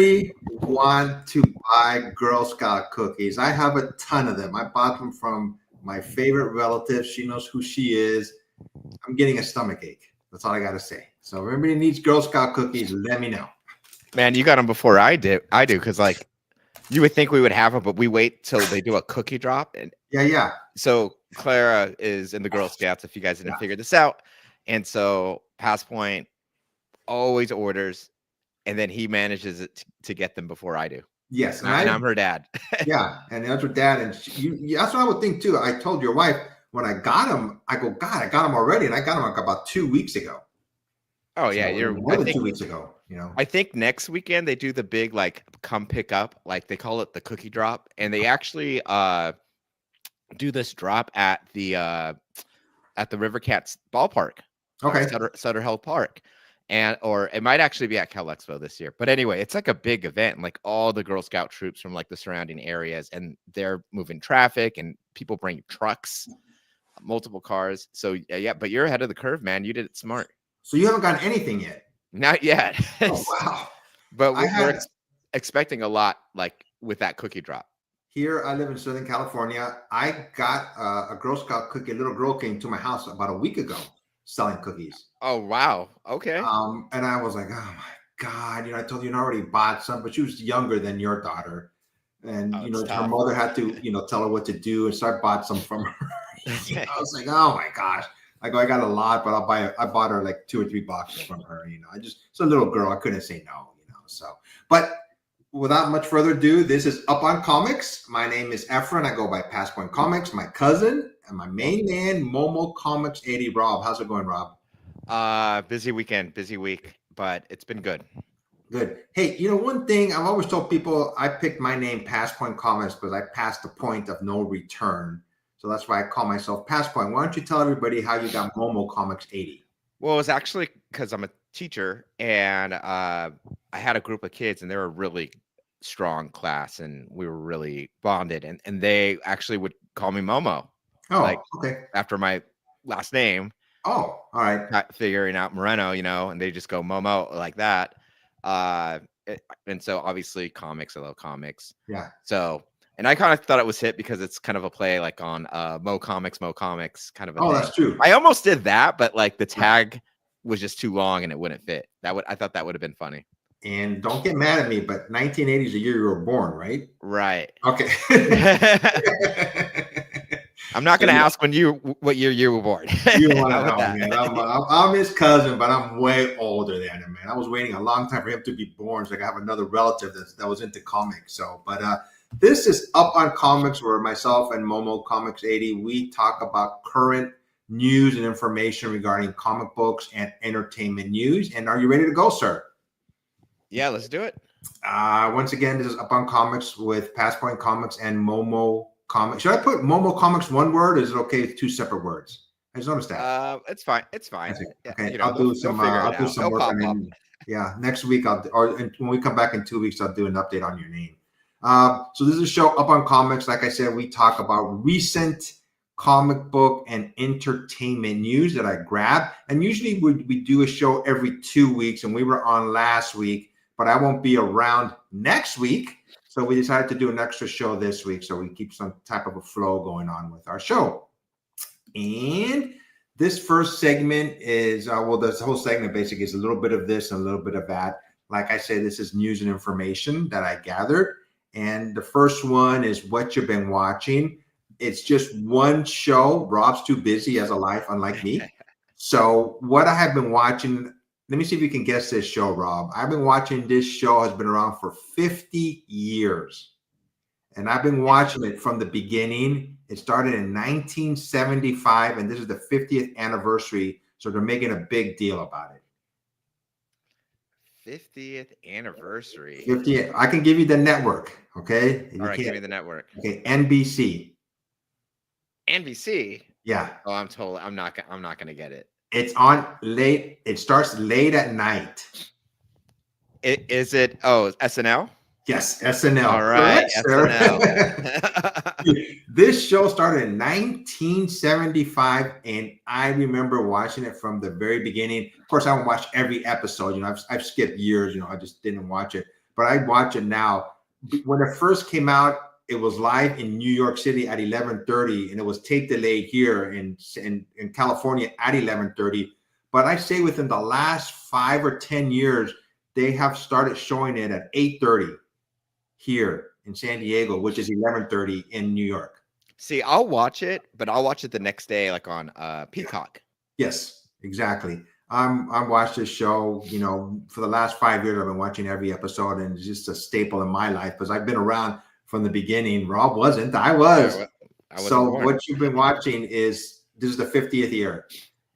anybody want to buy Girl Scout cookies? I have a ton of them. I bought them from my favorite relative. She knows who she is. I'm getting a stomach ache. That's all I got to say. So if anybody needs Girl Scout cookies, let me know. Man, you got them before I do. Because like you would think we would have them, but we wait till they do a cookie drop. And yeah. So Clara is in the Girl Scouts, if you guys didn't figure this out. And so Passpoint always orders, and then he manages to get them before I do. Yes. And I'm her dad. Yeah. And that's her dad. And that's what I would think too. I told your wife when I got them, I go, God, I got them already. And I got them like about 2 weeks ago. Oh, yeah. So You're more than 2 weeks ago. You know, I think next weekend they do the big like come pick up, like they call it the cookie drop, and they actually do this drop at the River Cats ballpark. Okay. Sutter Health Park. Or it might actually be at Cal Expo this year. But anyway, it's like a big event, and like all the Girl Scout troops from like the surrounding areas, and they're moving traffic, and people bring trucks, multiple cars. So yeah, but you're ahead of the curve, man. You did it smart. So you haven't gotten anything yet? Not yet. Oh, wow. But we're expecting a lot, like with that cookie drop. Here, I live in Southern California. I got a Girl Scout cookie. A little girl came to my house about a week ago selling cookies. Oh, wow. Okay. And I was like, oh my God, I told you I already bought some, but she was younger than your daughter. And, her mother had to, tell her what to do. And so I bought some from her. I was like, oh my gosh. I got a lot, but I bought her like 2 or 3 boxes from her, it's a little girl. I couldn't say no, so, but without much further ado, this is Up on Comics. My name is Efren. I go by Passpoint Comics. My cousin and my main man, Momo Comics 80, Rob. How's it going, Rob? Busy weekend, busy week, but it's been good. Good. Hey, one thing I've always told people, I picked my name Passpoint Comics because I passed the point of no return. So that's why I call myself Passpoint. Why don't you tell everybody how you got Momo Comics 80? Well, it's actually because I'm a teacher, and I had a group of kids, and they were a really strong class, and we were really bonded, and they actually would call me Momo. Oh, okay. After my last name. Oh, all right. Figuring out Moreno, and they just go Momo like that. And so obviously comics, I love comics. Yeah. So, and I kind of thought it was hit because it's kind of a play like on Mo Comics kind of a thing. That's true. I almost did that, but like the tag was just too long and it wouldn't fit. I thought that would have been funny. And don't get mad at me, but 1980 is the year you were born, right? Right. Okay. I'm not going to ask what year you were born. You don't want to know, man. I'm his cousin, but I'm way older than him, man. I was waiting a long time for him to be born so I could have another relative that was into comics. So, but this is Up on Comics, where myself and Momo Comics 80, we talk about current news and information regarding comic books and entertainment news. And are you ready to go, sir? Yeah, let's do it. Once again, this is Up on Comics with Passpoint Comics and Momo Comics. Should I put Momo Comics one word, or is it okay with 2 separate words? I just noticed that. It's fine. It's fine. Okay, I'll do some work on it. Yeah, next week when we come back in 2 weeks, I'll do an update on your name. So this is a show Up on Comics. Like I said, we talk about recent comic book and entertainment news that I grab. And usually we do a show every 2 weeks, and we were on last week, but I won't be around next week. So we decided to do an extra show this week, so we keep some type of a flow going on with our show. And this first segment is, this whole segment basically is a little bit of this and a little bit of that. Like I said, this is news and information that I gathered. And the first one is what you've been watching. It's just one show. Rob's too busy, he has a life, unlike me. So what I have been watching, let me see if you can guess this show, Rob. I've been watching this show, has been around for 50 years. And I've been watching it from the beginning. It started in 1975, and this is the 50th anniversary. So they're making a big deal about it. 50th anniversary. 50th. I can give you the network. Okay. All right, give me the network. Okay. NBC. NBC. Yeah. Oh, I'm not going to get it. It's on late. It starts late at night. Is it? Oh, SNL. Yes, SNL. All right, SNL. This show started in 1975, and I remember watching it from the very beginning. Of course, I haven't watched every episode. I've skipped years. I just didn't watch it. but I watch it now. When it first came out, it was live in New York City at 11:30, and it was tape delayed here in California at 11:30. But I say within the last 5 or 10 years, they have started showing it at 8:30 here in San Diego, which is 11:30 in New York. See, I'll watch it, but I'll watch it the next day, like on Peacock. Yes, exactly. I've watched this show, for the last 5 years. I've been watching every episode, and it's just a staple in my life because I've been around from the beginning. Rob wasn't. I was. So what you've been watching this is the 50th year.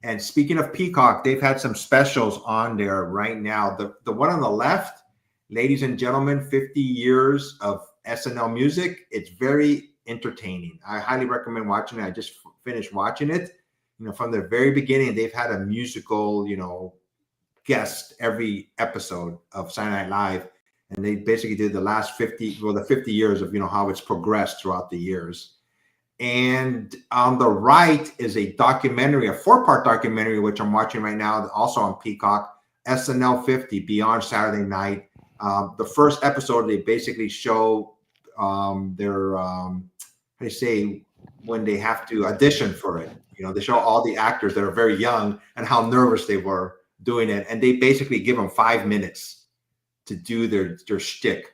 And speaking of Peacock, they've had some specials on there right now. The one on the left, ladies and gentlemen, 50 years of SNL music. It's very entertaining. I highly recommend watching it. I just finished watching it. From the very beginning, they've had a musical, guest every episode of Saturday Night Live. And they basically did the 50 years of, how it's progressed throughout the years. And on the right is a documentary, a 4-part documentary, which I'm watching right now, also on Peacock, SNL 50, Beyond Saturday Night. The first episode, they basically show their, when they have to audition for it. They show all the actors that are very young and how nervous they were doing it. And they basically give them 5 minutes to do their shtick.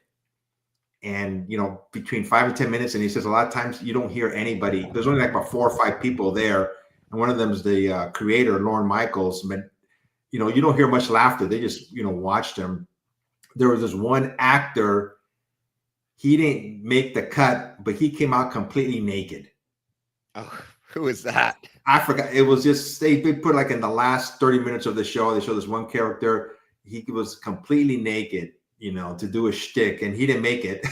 And, between 5 and 10 minutes. And he says a lot of times you don't hear anybody. There's only like about 4 or 5 people there. And one of them is the creator, Lorne Michaels. But, you don't hear much laughter. They just, watched him. There was this one actor. He didn't make the cut, but he came out completely naked. Oh, who is that? I forgot. It was just, they put like in the last 30 minutes of the show, they show this one character. He was completely naked, to do a shtick, and he didn't make it,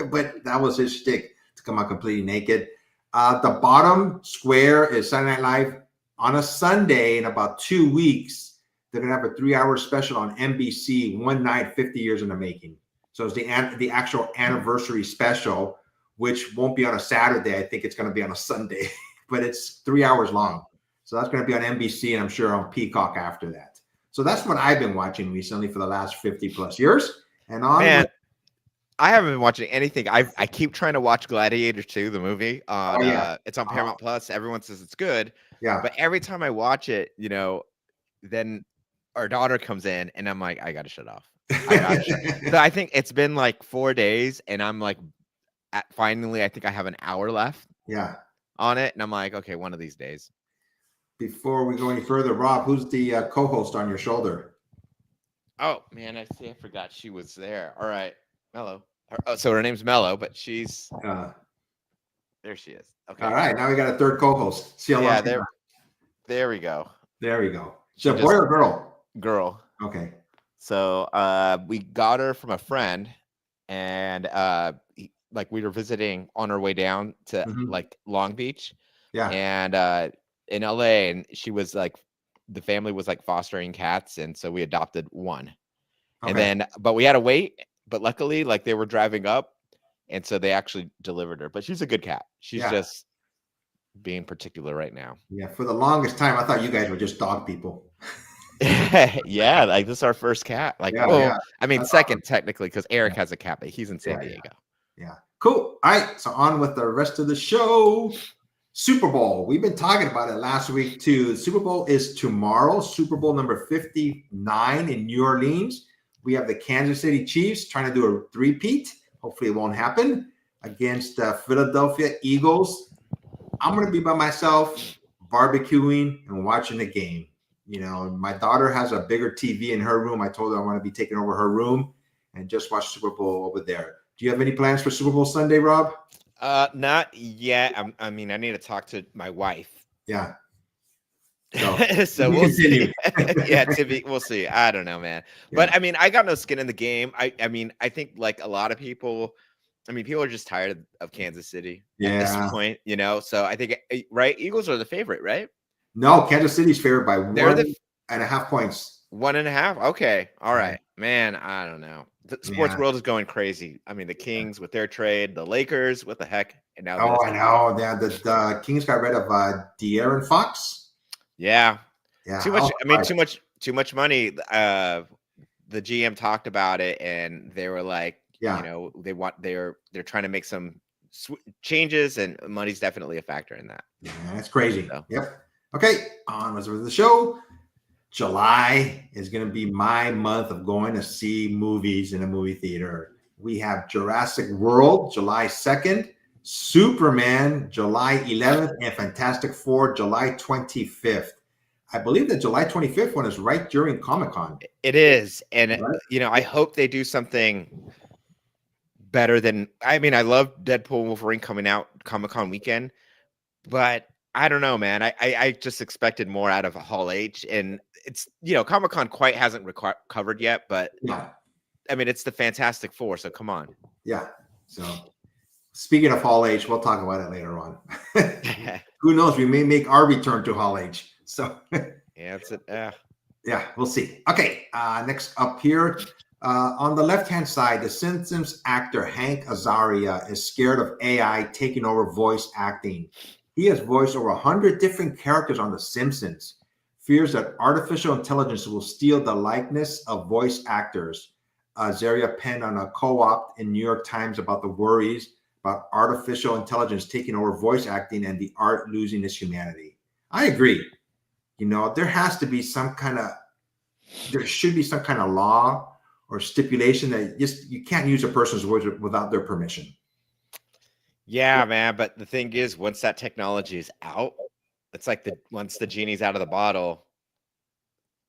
but that was his shtick, to come out completely naked. The bottom square is Saturday Night Live on a Sunday in about 2 weeks. They're going to have a 3-hour special on NBC, one night, 50 years in the making. So it's the actual anniversary special, which won't be on a Saturday. I think it's going to be on a Sunday, but it's 3 hours long. So that's going to be on NBC, and I'm sure on Peacock after that. So that's what I've been watching recently for the last 50 plus years. And I haven't been watching anything. I keep trying to watch Gladiator 2, the movie. It's on Paramount Plus. Everyone says it's good. Yeah. But every time I watch it, then our daughter comes in, and I'm like, I got to shut off. So I think it's been like 4 days, and I'm like, finally, I think I have an hour left. Yeah. On it, and I'm like, okay, one of these days. Before we go any further, Rob, who's the co-host on your shoulder? Oh man, I forgot she was there. All right, Mello. So her name's Mello, but she's there. She is. Okay. All right, now we got a third co-host. There we go. There we go. So boy or girl? Girl. Okay. So we got her from a friend, and we were visiting on our way down to like Long Beach. Yeah. And in LA, and she was like, the family was like fostering cats, and so we adopted one. Okay. And then, but we had to wait. But luckily, like they were driving up, and so they actually delivered her. But she's a good cat. She's just being particular right now. Yeah. For the longest time, I thought you guys were just dog people. Yeah, like this is our first cat. Like, I mean, second technically, because Eric has a cat, but he's in San Diego. Yeah. Cool. All right. So on with the rest of the show. Super Bowl. We've been talking about it last week too. The Super Bowl is tomorrow. Super Bowl number 59 in New Orleans. We have the Kansas City Chiefs trying to do a three-peat. Hopefully it won't happen, against the Philadelphia Eagles. I'm going to be by myself, barbecuing and watching the game. My daughter has a bigger TV in her room. I told her I want to be taking over her room and just watch Super Bowl over there. Do you have any plans for Super Bowl Sunday, Rob? Not yet. I mean, I need to talk to my wife. Yeah. So we'll see. We'll see. I don't know, man. Yeah. But I mean, I got no skin in the game. I mean, I think like a lot of people, people are just tired of Kansas City at this point, So I think, right? Eagles are the favorite, right? No, Kansas City's favored by 1.5 points. 1.5. Okay. All right, man. I don't know. The sports world is going crazy. I mean, the Kings with their trade, the Lakers, what the heck? And now I know. Yeah, the Kings got rid of De'Aaron Fox. Yeah. Too much. Too much money. the GM talked about it, and they were like, Yeah. you know, they're trying to make some changes, and money's definitely a factor in that. Yeah, that's crazy. So. Yep. Okay, on with the show. July is going to be my month of going to see movies in a movie theater. We have Jurassic World, July 2nd, Superman, July 11th, and Fantastic Four, July 25th. I believe the July 25th one is right during Comic-Con. It is. And, right? you know, I hope they do something better than, I mean, I love Deadpool and Wolverine coming out Comic-Con weekend, but I don't know, man. I just expected more out of Hall H, and it's, you know, Comic-Con quite hasn't recovered yet, but yeah, I mean, it's the Fantastic Four, so come on. Yeah. So speaking of Hall H, we'll talk about it later on. Who knows? We may make our return to Hall H. So yeah, it's yeah, we'll see. Okay, next up here. On the left-hand side, the Simpsons actor Hank Azaria is scared of AI taking over voice acting. He has voiced over 100 different characters on The Simpsons. Fears that artificial intelligence will steal the likeness of voice actors. Azaria penned on a co-op in New York Times about the worries about artificial intelligence taking over voice acting and the art losing its humanity. I agree. You know, there should be some kind of law or stipulation that just you can't use a person's voice without their permission. Yeah, man. But the thing is, once that technology is out, it's like once the genie's out of the bottle,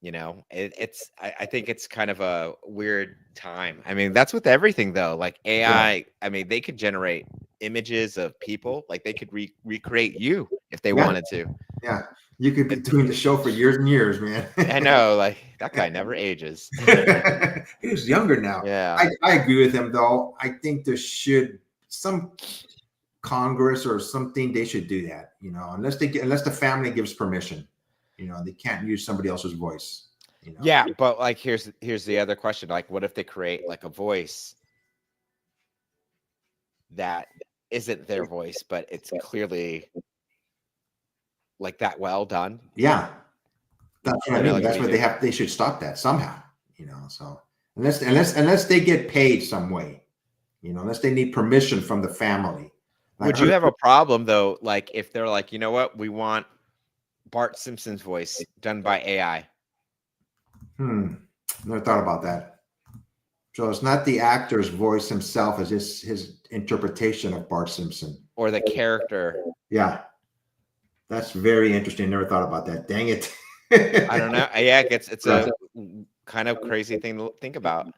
you know, I think it's kind of a weird time. I mean, that's with everything though. Like AI, yeah. I mean, they could generate images of people, like they could recreate you if they wanted to. Yeah. You could be doing the show for years and years, man. I know, like that guy never ages. He's younger now. Yeah. I agree with him though. I think there should some Congress or something, they should do that, you know, unless the family gives permission, you know, they can't use somebody else's voice. You know? Yeah, but like here's the other question. Like, what if they create like a voice that isn't their voice, but it's clearly like that well done? Yeah. That's what I mean. Like, that's what they should stop that somehow, you know. So unless they get paid some way, you know, unless they need permission from the family. Would you have a problem though, like if they're like, you know what, we want Bart Simpson's voice done by AI? Never thought about that. So it's not the actor's voice himself, it's just his interpretation of Bart Simpson. Or the character. Yeah. That's very interesting. Never thought about that. Dang it. I don't know. Yeah, it's a kind of crazy thing to think about.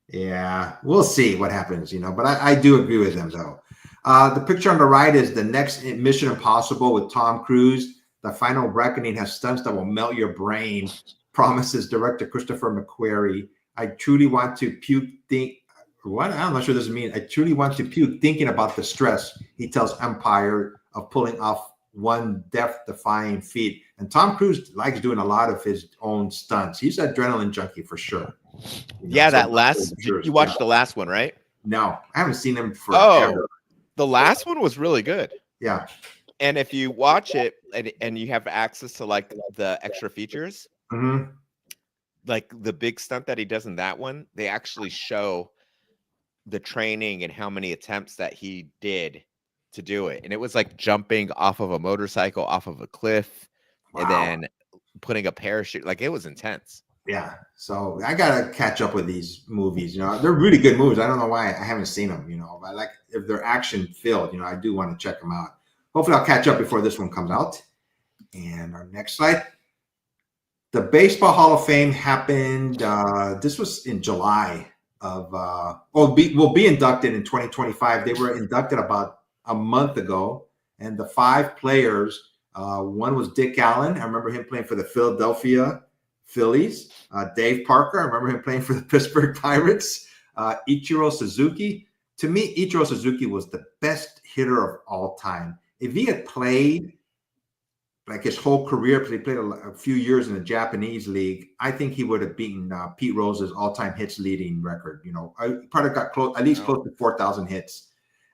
Yeah, we'll see what happens, you know, but I do agree with him though. The picture on the right is the next Mission Impossible with Tom Cruise. The final reckoning has stunts that will melt your brain, promises director Christopher McQuarrie. I truly want to puke. I'm not sure this means. I truly want to puke thinking about the stress, he tells Empire, of pulling off one death-defying feat. And Tom Cruise likes doing a lot of his own stunts. He's an adrenaline junkie for sure. You know, yeah, that last you watched the last one, right? No, I haven't seen him forever. Oh, the last one was really good. Yeah. And if you watch it and you have access to like the extra features, like the big stunt that he does in that one, they actually show the training and how many attempts that he did to do it. And it was like jumping off of a motorcycle, off of a cliff, and then putting a parachute. Like it was intense. Yeah. So I got to catch up with these movies. You know, they're really good movies. I don't know why I haven't seen them, you know, but like if they're action filled, you know, I do want to check them out. Hopefully I'll catch up before this one comes out. And our next slide. The Baseball Hall of Fame happened. This was in July of, will be inducted in 2025. They were inducted about a month ago. And the 5 players, one was Dick Allen. I remember him playing for the Philadelphia Phillies. Dave Parker, I remember him playing for the Pittsburgh Pirates. Ichiro Suzuki. To me, Ichiro Suzuki was the best hitter of all time. If he had played like his whole career, because he played a few years in the Japanese league, I think he would have beaten Pete Rose's all-time hits leading record. You know, probably got close, at least close to 4,000 hits.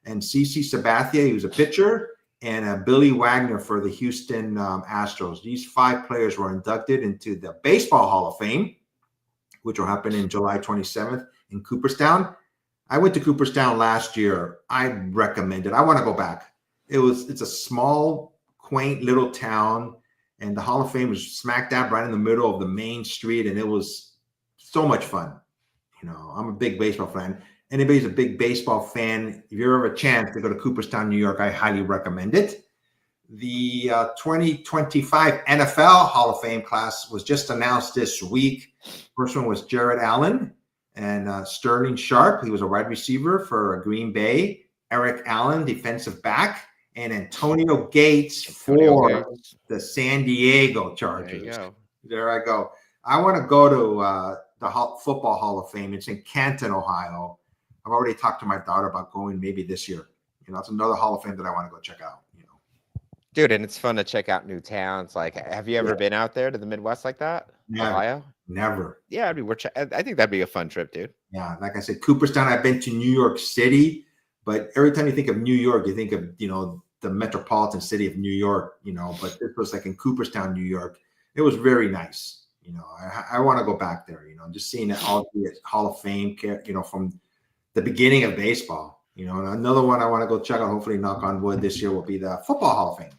And CC Sabathia, he was a pitcher, and Billy Wagner for the Houston Astros. These 5 players were inducted into the Baseball Hall of Fame, which will happen in July 27th in Cooperstown. I went to Cooperstown last year. I recommend it. I want to go back. It's a small, quaint little town, and the Hall of Fame was smack dab right in the middle of the main street, and it was so much fun. You know, I'm a big baseball fan. Anybody's a big baseball fan, if you ever have a chance to go to Cooperstown, New York, I highly recommend it. The 2025 NFL Hall of Fame class was just announced this week. First one was Jared Allen and Sterling Sharp. He was a wide receiver for Green Bay. Eric Allen, defensive back. And Antonio Gates for the San Diego Chargers. There I go. I want to go to the Football Hall of Fame. It's in Canton, Ohio. I've already talked to my daughter about going maybe this year. You know, it's another Hall of Fame that I want to go check out. You know, dude, and it's fun to check out new towns. Like, have you ever been out there to the Midwest like that? Ohio? Never. Yeah, I think that'd be a fun trip, dude. Yeah, like I said, Cooperstown. I've been to New York City, but every time you think of New York, you think of, you know, the metropolitan city of New York. You know, but this was like in Cooperstown, New York. It was very nice. You know, I want to go back there. You know, just seeing all the Hall of Fame, you know, from the beginning of baseball. You know, and another one I want to go check out, hopefully knock on wood this year, will be the Football Hall of Fame.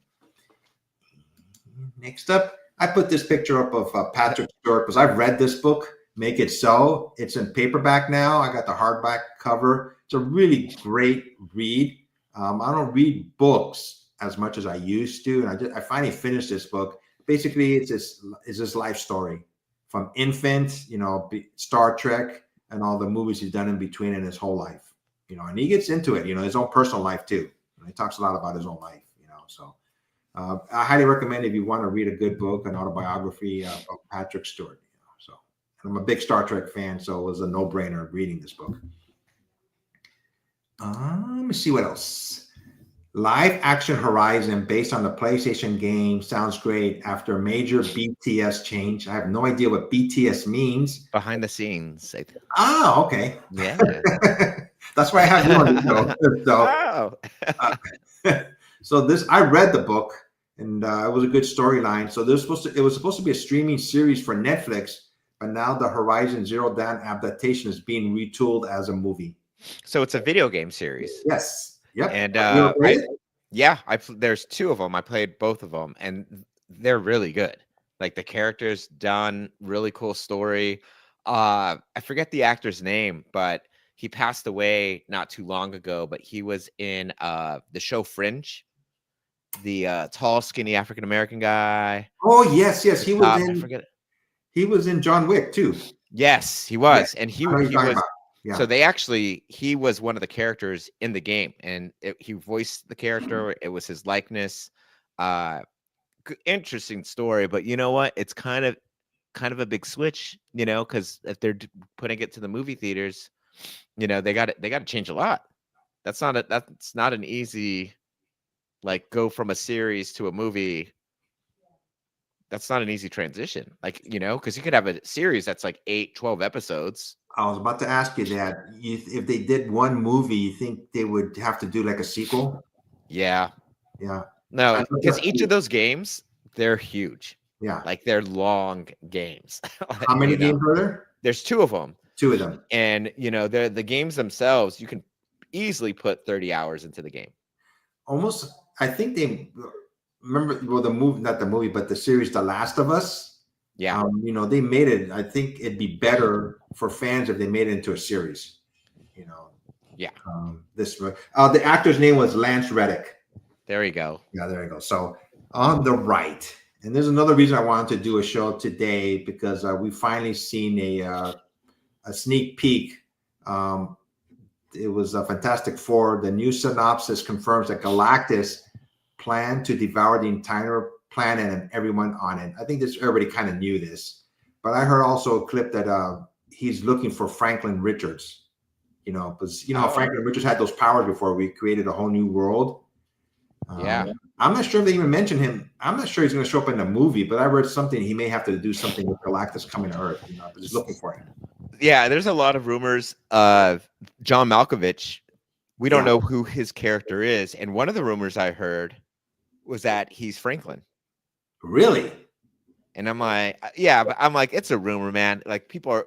Next up, I put this picture up of Patrick Stewart because I've read this book, Make It So. It's in paperback now. I got the hardback cover. It's a really great read. I don't read books as much as I used to, and I finally finished this book. Basically, it's this life story from infant, you know, Star Trek, and all the movies he's done in between in his whole life, you know, and he gets into it, you know, his own personal life too. You know, he talks a lot about his own life, you know, so I highly recommend if you want to read a good book, an autobiography of Patrick Stewart, you know, so and I'm a big Star Trek fan, so it was a no-brainer reading this book. Let me see what else. Live action Horizon based on the PlayStation game sounds great after major BTS change. I have no idea what BTS means. Behind the scenes. Oh, okay. Yeah. That's why I have you on the show. So this, I read the book, and it was a good storyline. So it was supposed to be a streaming series for Netflix, but now the Horizon Zero Dawn adaptation is being retooled as a movie. So it's a video game series. Yes. Yep. And there's two of them. I played both of them, and they're really good. Like, the characters done, really cool story. I forget the actor's name, but he passed away not too long ago. But he was in the show Fringe, the tall, skinny African American guy. Oh yes, he was in. He was in John Wick too. Yes, he was, and he was. Yeah. So he was one of the characters in the game, and he voiced the character. It was his likeness. Interesting story, but you know what? It's kind of a big switch, you know, because if they're putting it to the movie theaters, you know, they got to change a lot. That's not an easy, like, go from a series to a movie. That's not an easy transition, like, you know, because you could have a series that's like 8-12 episodes. I was about to ask you that. If they did one movie, you think they would have to do like a sequel? Yeah. Yeah. No, because each of those games, they're huge. Yeah. Like, they're long games. How many games are there? There's two of them. Two of them. And, you know, the games themselves, you can easily put 30 hours into the game. Almost, I think they remember, well, not the movie, but the series, The Last of Us. Yeah. You know, they made it. I think it'd be better for fans if they made it into a series. You know. Yeah. The actor's name was Lance Reddick. There you go. Yeah, there you go. So on the right, and there's another reason I wanted to do a show today, because we finally seen a sneak peek. It was a Fantastic Four. The new synopsis confirms that Galactus planned to devour the entire planet and everyone on it. I think everybody kind of knew this, but I heard also a clip that he's looking for Franklin Richards. You know, because you know how Franklin Richards had those powers before we created a whole new world. Yeah. I'm not sure if they even mentioned him. I'm not sure he's going to show up in the movie, but I read something he may have to do something with Galactus coming to Earth. You know, just looking for him. Yeah, there's a lot of rumors of John Malkovich. We don't know who his character is, and one of the rumors I heard was that he's Franklin. Really? And I'm like, yeah, but I'm like, it's a rumor, man. Like people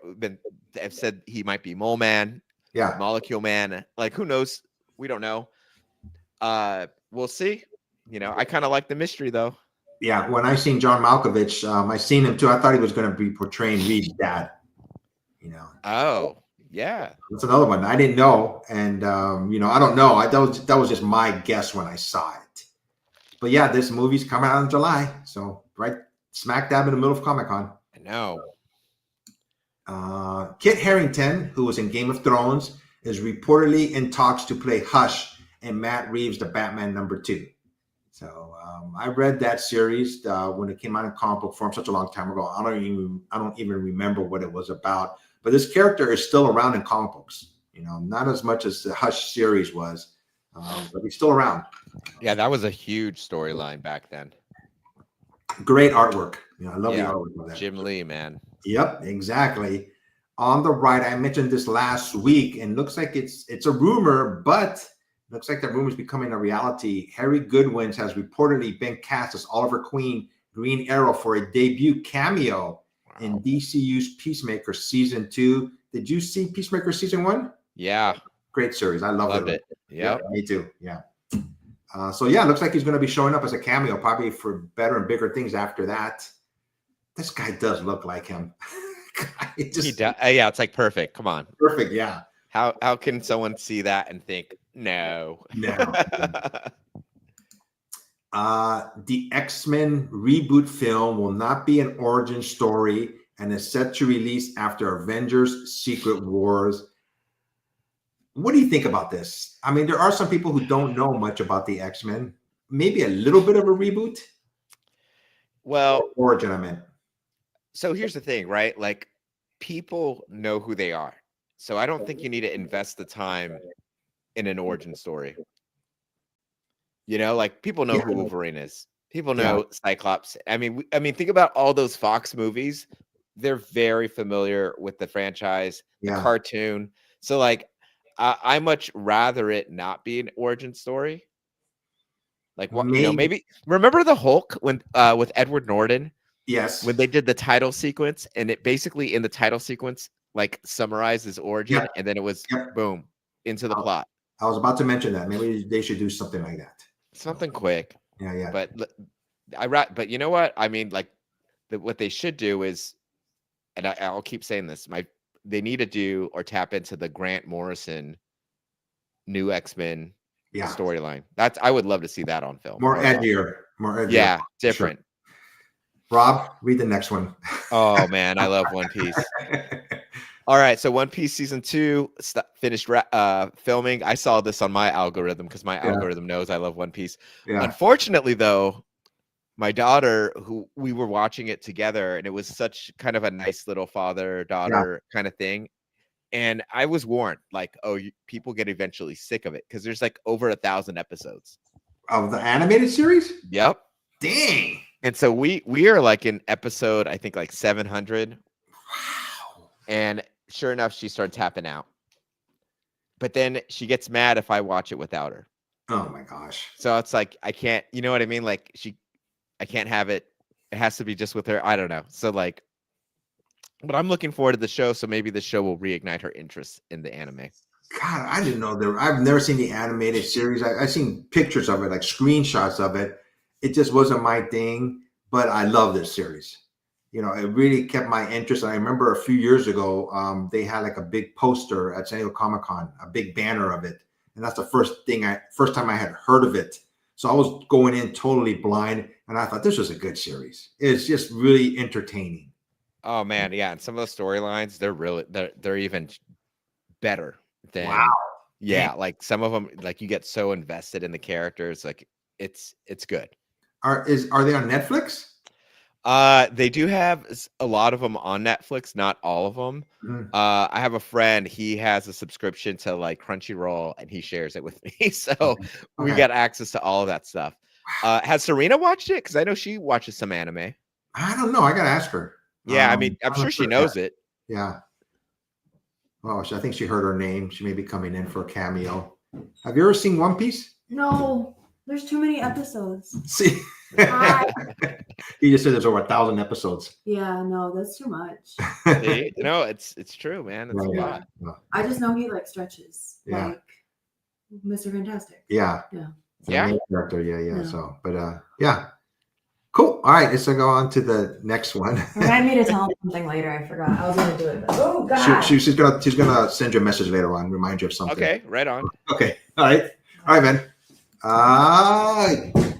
have said he might be Mole Man, Yeah. Molecule Man. Like who knows? We don't know. We'll see. You know, I kind of like the mystery though. Yeah. When I seen John Malkovich, I seen him too. I thought he was going to be portraying Reed's dad. You know. Oh, yeah. That's another one I didn't know, and you know, I don't know. That was just my guess when I saw it. But yeah, this movie's coming out in July, so right smack dab in the middle of Comic-Con. I know. Kit Harington, who was in Game of Thrones, is reportedly in talks to play Hush in Matt Reeves' The Batman #2. So I read that series when it came out in comic book form such a long time ago. I don't even remember what it was about. But this character is still around in comic books. You know, not as much as the Hush series was, but he's still around. Yeah, that was a huge storyline back then. Great artwork. You know, I love the artwork of that. Jim Lee, man. Yep, exactly. On the right, I mentioned this last week, and looks like it's a rumor, but looks like that rumor is becoming a reality. Harry Goodwin has reportedly been cast as Oliver Queen, Green Arrow, for a debut cameo in DCU's Peacemaker season 2. Did you see Peacemaker season 1? Yeah. Great series. I loved it. Yeah, me too. Yeah. So yeah, looks like he's going to be showing up as a cameo, probably for better and bigger things after that. This guy does look like him. He does. Yeah, it's like perfect. Come on. Perfect. Yeah. How can someone see that and think no? The X-Men reboot film will not be an origin story and is set to release after Avengers Secret Wars. What do you think about this? I mean, there are some people who don't know much about the X-Men. Maybe a little bit of a reboot? Well, origin, I meant. So here's the thing, right? Like people know who they are. So I don't think you need to invest the time in an origin story. You know, like people know who Wolverine is. People know Cyclops. I mean, think about all those Fox movies. They're very familiar with the franchise, the cartoon. So like, I much rather it not be an origin story. Like what, you know, maybe remember the Hulk when with Edward Norton? Yes. When they did the title sequence, and it basically in the title sequence like summarized his origin, and then it was boom into the plot. I was about to mention that. Maybe they should do something like that. Something quick. Yeah. But you know what? I mean, like what they should do is, and I'll keep saying this, they need to do or tap into the Grant Morrison new X-Men storyline. I would love to see that on film. More edgier. Yeah, different. Sure. Rob, read the next one. Oh man, I love One Piece. All right, so One Piece season 2 finished filming. I saw this on my algorithm because my algorithm knows I love One Piece. Unfortunately, though, my daughter, who we were watching it together, and it was such kind of a nice little father-daughter kind of thing. And I was warned, like, people get eventually sick of it because there's like over 1,000 episodes of the animated series. Yep. Dang. And so we are like in episode, I think like 700. Wow. And sure enough, she started tapping out. But then she gets mad if I watch it without her. Oh my gosh. So it's like, I can't, you know what I mean? Like I can't have it. It has to be just with her. I don't know. So like, but I'm looking forward to the show. So maybe the show will reignite her interest in the anime. God, I didn't know there. I've never seen the animated series. I've seen pictures of it, like screenshots of it. It just wasn't my thing, but I love this series. You know, it really kept my interest. I remember a few years ago, they had like a big poster at San Diego Comic-Con, a big banner of it. And that's the first time I had heard of it. So I was going in totally blind, and I thought this was a good series. It's just really entertaining. Oh man, yeah. And some of the storylines, they're even better than like some of them, like you get so invested in the characters, like it's good. Are they on Netflix? They do have a lot of them on Netflix, not all of them. Mm-hmm. I have a friend, he has a subscription to like Crunchyroll and he shares it with me. So we got access to all of that stuff. Has Serena watched it? Because I know she watches some anime. I don't know. I gotta ask her. Yeah, I mean, I'm sure she knows it. Yeah. Oh, I think she heard her name. She may be coming in for a cameo. Have you ever seen One Piece? No, there's too many episodes. See, He just said there's over 1,000 episodes. Yeah, no, that's too much. See? No, it's true, man. It's a lot. I just know he like stretches. Yeah. Like Mr. Fantastic. Yeah. Yeah. Yeah. Character. Yeah. Yeah. So, but yeah. Cool. All right, let's go on to the next one. Remind me to tell him something later. I forgot. I was gonna do it. But, oh God. She's gonna send you a message later on, remind you of something. Okay, right on. Okay. All right, man.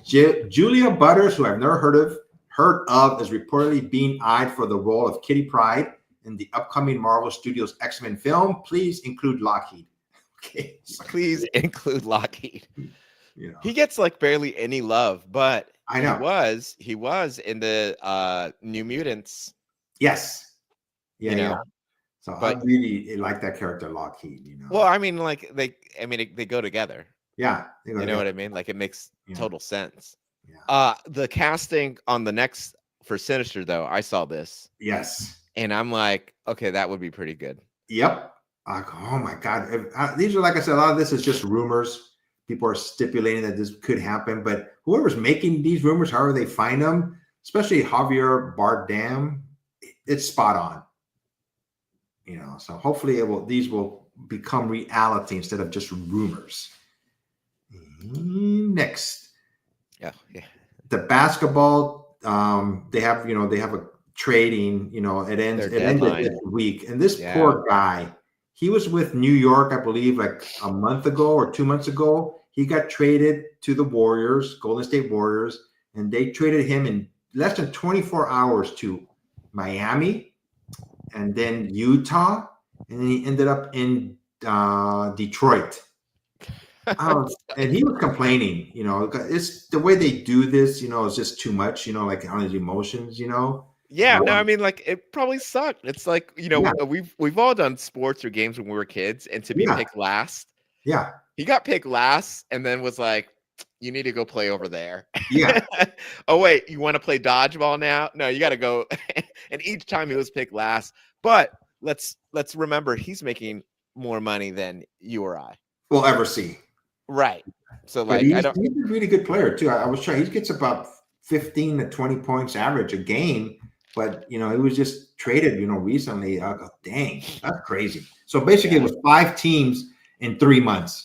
Julia Butters, who I've never heard of, is reportedly being eyed for the role of Kitty Pryde in the upcoming Marvel Studios X-Men film. Please include Lockheed. Okay. Please include Lockheed. You know. He gets like barely any love, but I know he was in the New Mutants. Yes. Yeah. You know? Yeah. So I really like that character, Lockheed. You know. Well, I mean, like they go together. Yeah. You know what I mean? Like it makes total sense. Yeah. The casting on the next for Sinister, though, I saw this. Yes. And I'm like, okay, that would be pretty good. Yep. Oh my God. These are, like I said, a lot of this is just rumors. People are stipulating that this could happen, but whoever's making these rumors, however they find them, especially Javier Bardem, it's spot on. You know, so hopefully these will become reality instead of just rumors. Next. Yeah. The basketball, they have a trading, it ended this week. And this poor guy, he was with New York, I believe, like a month ago or 2 months ago. He got traded to the Warriors, Golden State Warriors, and they traded him in less than 24 hours to Miami and then Utah. And then he ended up in Detroit. And he was complaining, it's the way they do this, it's just too much, like on his emotions, Yeah, no, I mean, like it probably sucked. It's like, we've all done sports or games when we were kids, and to be picked last. Yeah. He got picked last and then was like, you need to go play over there. Yeah. Oh, wait, you want to play dodgeball now? No, you got to go. And each time he was picked last. But let's remember, he's making more money than you or I will ever see. Right. So like, he's a really good player too. I was trying. He gets about 15 to 20 points average a game, but he was just traded, recently. I go, dang, that's crazy. So basically, it was 5 teams in 3 months.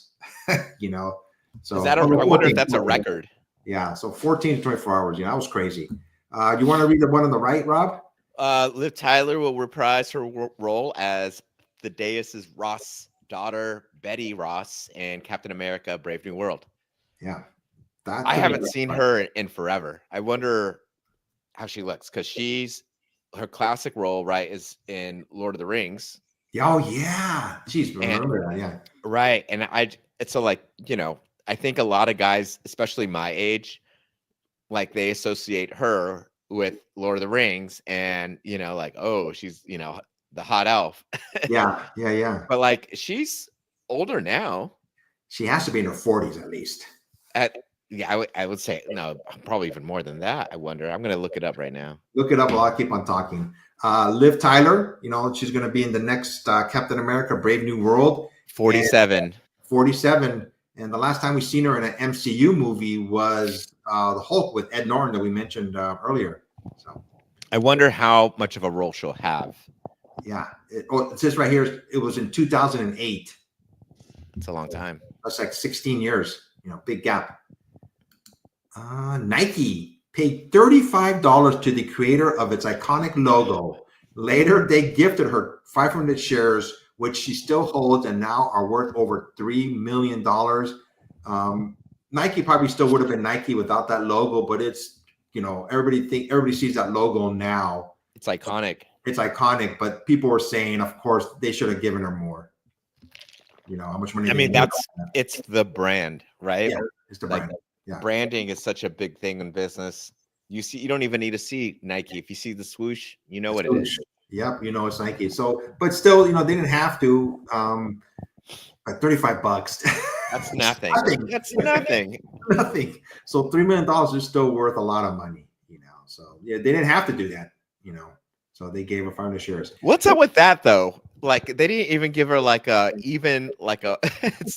So is that I wonder if that's a record. Yeah. So 14 to 24 hours. That was crazy. You want to read the one on the right, Rob? Liv Tyler will reprise her role as the Deus's Ross daughter, Betty Ross, and Captain America: Brave New World. Yeah. I haven't seen her in forever. I wonder how she looks, because her classic role, right, is in Lord of the Rings. Oh yeah. Jeez, remember that, yeah. Right. And it's so like, I think a lot of guys, especially my age, like they associate her with Lord of the Rings and, like, oh, she's, the hot elf. Yeah. But like, she's older now. She has to be in her 40s at least. I would say no, probably even more than that. I wonder. I'm going to look it up right now. Look it up while I keep on talking. Liv Tyler, she's going to be in the next Captain America: Brave New World. 47. 47. And the last time we seen her in an MCU movie was the Hulk with Ed Norton that we mentioned earlier. So I wonder how much of a role she'll have. Yeah. It says right here, it was in 2008. It's a long time. That's like 16 years, big gap. Nike paid $35 to the creator of its iconic logo. Later, they gifted her 500 shares, which she still holds and now are worth over $3 million. Nike probably still would have been Nike without that logo, but it's, everybody sees that logo now. It's iconic. It's iconic, but people were saying, of course, they should have given her more. How much money? I mean, it's the brand, right? Yeah, it's the brand. Yeah. Branding is such a big thing in business. You don't even need to see Nike. If you see the swoosh, you know what it is. Yep, it's Nike. So, but still, they didn't have to. Like $35. That's nothing. That's nothing. Nothing. So $3 million is still worth a lot of money. So yeah, they didn't have to do that. So they gave her 500 shares. What's up with that though? Like they didn't even give her it's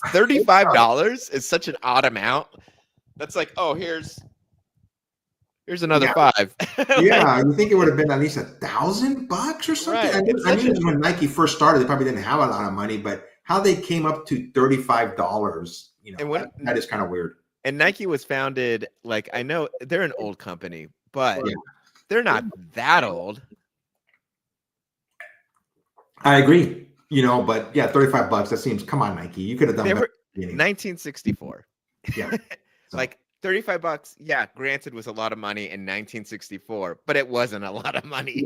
$35. It's such an odd amount. That's like, oh, here's Here's another Yeah. $5. Yeah, you think it would have been at least $1,000 or something? Right. I knew when Nike first started, they probably didn't have a lot of money, but how they came up to $35, And that is kind of weird. And Nike was founded, like, I know they're an old company, but Yeah. they're not that old. I agree, but yeah, $35. That seems, come on, Nike, you could have done They better. were 1964. Yeah. So. Like $35, yeah, granted was a lot of money in 1964, but it wasn't a lot of money.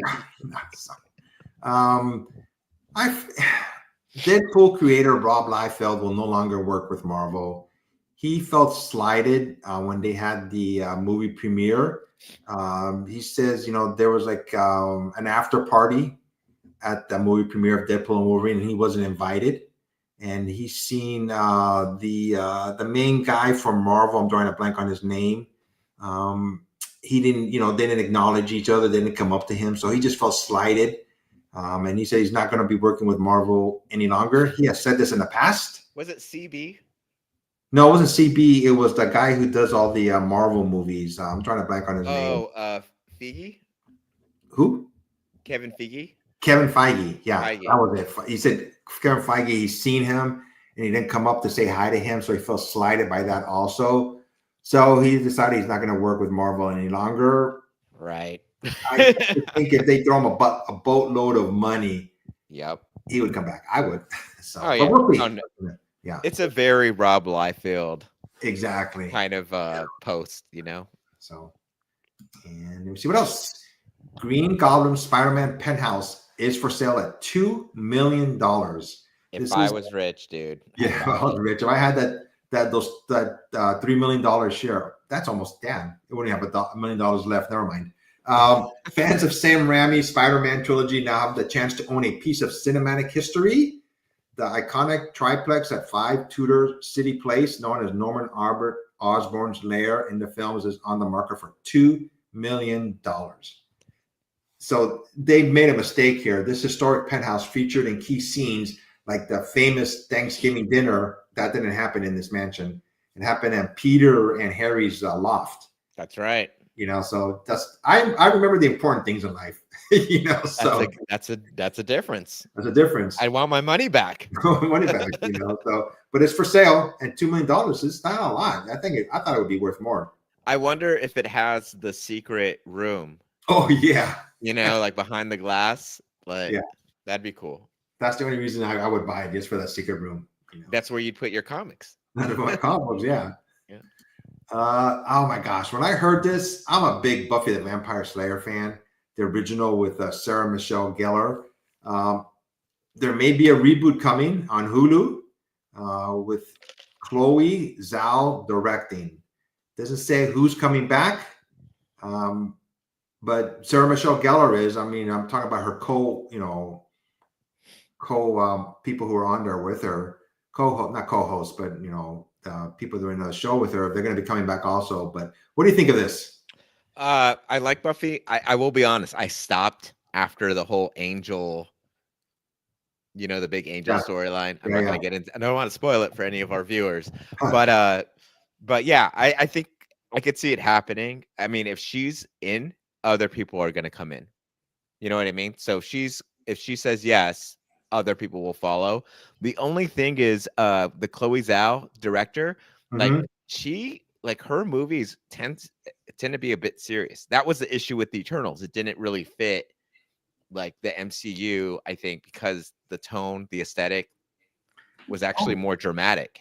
Deadpool creator Rob Liefeld will no longer work with Marvel. He felt slighted when they had the movie premiere. He says, there was like an after party at the movie premiere of Deadpool and Wolverine, and he wasn't invited. And he's seen the main guy from Marvel. I'm drawing a blank on his name. He didn't, they didn't acknowledge each other. They didn't come up to him. So he just felt slighted. And he said he's not going to be working with Marvel any longer. He has said this in the past. Was it CB? No, it wasn't CB. It was the guy who does all the Marvel movies. I'm trying to blank on his name. Oh, Feige? Who? Kevin Feige? Kevin Feige. Yeah, Feige. That was it. He said Kevin Feige, he's seen him and he didn't come up to say hi to him. So he felt slighted by that also. So he decided he's not going to work with Marvel any longer. Right. I think if they throw him a boatload of money, yep, he would come back. I would. So, oh, yeah. But we'll see. Oh, no. Yeah. It's a very Rob Liefeld exactly kind of post, So, and let me see what else. Green Goblin Spider-Man penthouse is for sale at $2 million. If I was rich, dude. Yeah, I was rich. If I had that $3 million share, that's almost damn. It wouldn't have $1 million left. Never mind. Fans of Sam Raimi's Spider-Man trilogy now have the chance to own a piece of cinematic history. The iconic triplex at 5 Tudor City Place, known as Norman Osborn's lair in the films, is on the market for $2 million. So they made a mistake here. This historic penthouse featured in key scenes like the famous Thanksgiving dinner. That didn't happen in this mansion. It happened in Peter and Harry's loft. That's right. So I remember the important things in life. So that's a difference. There's a difference. I want my money back. Money back, So, but it's for sale, and $2 million is not a lot. I thought it would be worth more. I wonder if it has the secret room. Oh yeah. Like behind the glass. Like, yeah, that'd be cool. That's the only reason I would buy it, just for that secret room. That's where you'd put your comics. My comics, yeah. Yeah. Oh my gosh, when I heard this, I'm a big Buffy the Vampire Slayer fan. The original with Sarah Michelle Gellar. There may be a reboot coming on Hulu with Chloe Zhao directing. Doesn't say who's coming back, but Sarah Michelle Gellar is. I mean, I'm talking about her people who are on there with her, not co-host, but people that are in the show with her. They're going to be coming back also. But what do you think of this? I like Buffy. I will be honest. I stopped after the whole Angel, the big Angel storyline. I'm not going to get into. I don't want to spoil it for any of our viewers, but yeah, I think I could see it happening. I mean, if she's in, other people are going to come in. You know what I mean? So if she says yes, other people will follow. The only thing is, the Chloe Zhao director, her movies tend to be a bit serious. That was the issue with the Eternals. It didn't really fit like the MCU, I think, because the tone, the aesthetic was actually more dramatic.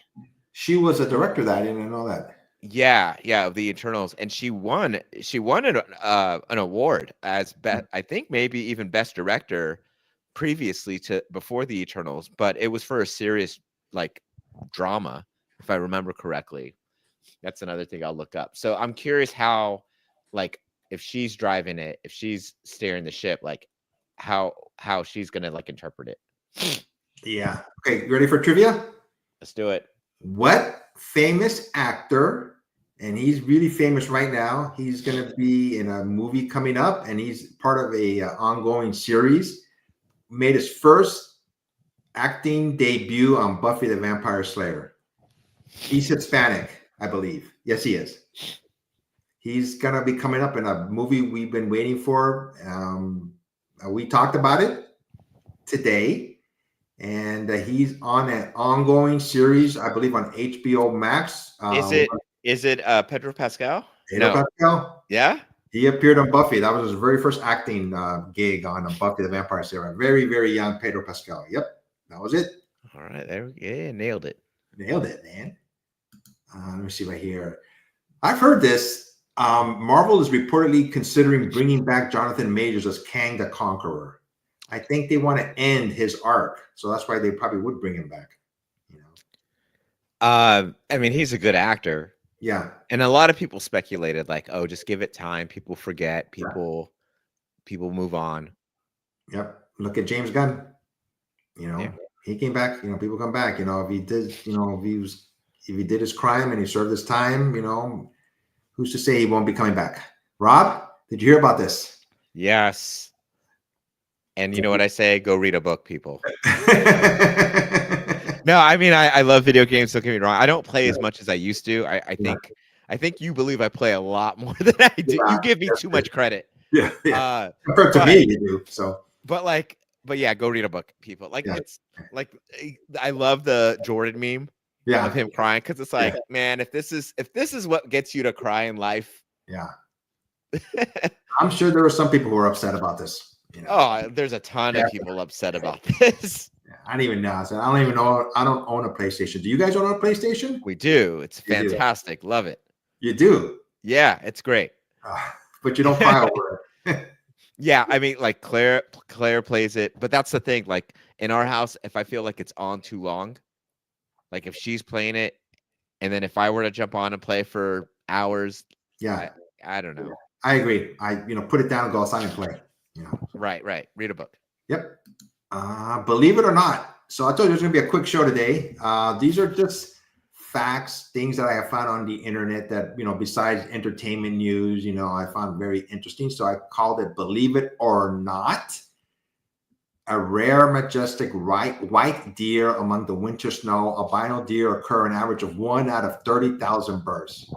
She was a director that I didn't know that. Yeah, of the Eternals, and she won an award as I think maybe even best director previously before the Eternals, but it was for a serious like drama, if I remember correctly. That's another thing I'll look up. So I'm curious how, like, if she's driving it, if she's steering the ship, like how she's gonna like interpret it. Yeah. Okay, you ready for trivia? Let's do it. What famous actor, and he's really famous right now, he's going to be in a movie coming up, and he's part of a ongoing series, made his first acting debut on Buffy the Vampire Slayer. He's Hispanic, I believe. Yes, he is. He's gonna be coming up in a movie we've been waiting for. We talked about it today, and he's on an ongoing series, I believe, on HBO Max. Is it Pedro Pascal? Pedro Pascal? Yeah. He appeared on Buffy. That was his very first acting gig on Buffy the Vampire Slayer. Very, very young Pedro Pascal. Yep, that was it. All right, there we go. Yeah, nailed it. Nailed it, man. Let me see right here. I've heard this. Marvel is reportedly considering bringing back Jonathan Majors as Kang the Conqueror. I think they want to end his arc, so that's why they probably would bring him back. You know. I mean, he's a good actor. Yeah. And a lot of people speculated, like, oh, just give it time. People forget. People move on. Yep. Look at James Gunn. You know, he came back. You know, people come back. You know, if he did, you know, if he did his crime and he served his time, you know, who's to say he won't be coming back? Rob, did you hear about this? Yes. And you know what I say? Go read a book, people. No, I mean, I love video games. Don't get me wrong. I don't play as much as I used to. I think you believe I play a lot more than I do. Yeah, you give me too much credit. Yeah. Compared to me, you do. So, but yeah, go read a book, people. Like it's like I love the Jordan meme. Yeah. Of him crying, because it's like, man, if this is what gets you to cry in life. Yeah. I'm sure there were some people who were upset about this. You know? Oh, there's a ton of people upset about this. I don't even know. I don't even know. I don't own a PlayStation. Do you guys own a PlayStation? We do. It's fantastic. Love it. You do? Yeah, it's great. But you don't cry over it. Yeah, I mean, like Claire plays it, but that's the thing. Like in our house, if I feel like it's on too long, like if she's playing it, and then if I were to jump on and play for hours, I don't know. I agree. Put it down and go outside and play. You know. Right. Read a book. Yep. Believe it or not. So I told you there's going to be a quick show today. These are just facts, things that I have found on the internet that, you know, besides entertainment news, you know, I found very interesting. So I called it Believe It or Not. A rare, majestic white deer among the winter snow. Albino deer occur an average of 1 out of 30,000 births.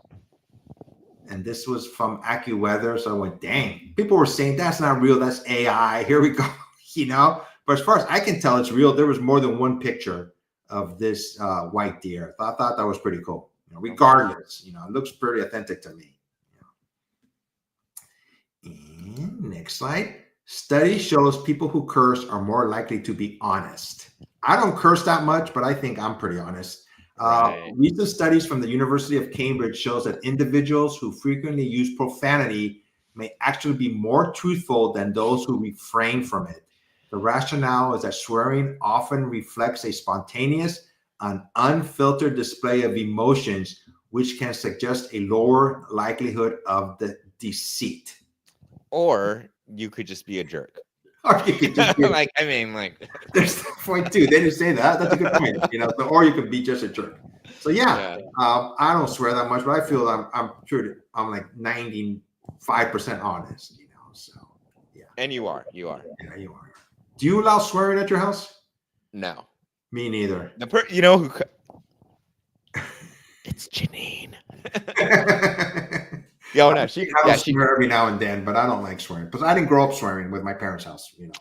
And this was from AccuWeather. So I went, dang. People were saying that's not real. That's AI. Here we go. You know. But as far as I can tell, it's real. There was more than one picture of this white deer. I thought that was pretty cool. You know, regardless, you know, it looks pretty authentic to me. You know. And next slide. Study shows people who curse are more likely to be honest. I don't curse that much, but I think I'm pretty honest. Recent studies from the University of Cambridge shows that individuals who frequently use profanity may actually be more truthful than those who refrain from it. The rationale is that swearing often reflects a spontaneous and unfiltered display of emotions, which can suggest a lower likelihood of the deceit. Or you could just be a jerk. Or you could just be there's the point too. They didn't say that. That's a good point. You know, or you could be just a jerk. So I don't swear that much, but I feel I'm sure I'm like 95% honest. You know, so yeah. And you are. Yeah, you are. Do you allow swearing at your house? No. Me neither. You know who? It's Janine. Yo, no, she swear every now and then, but I don't like swearing because I didn't grow up swearing with my parents' house. You know,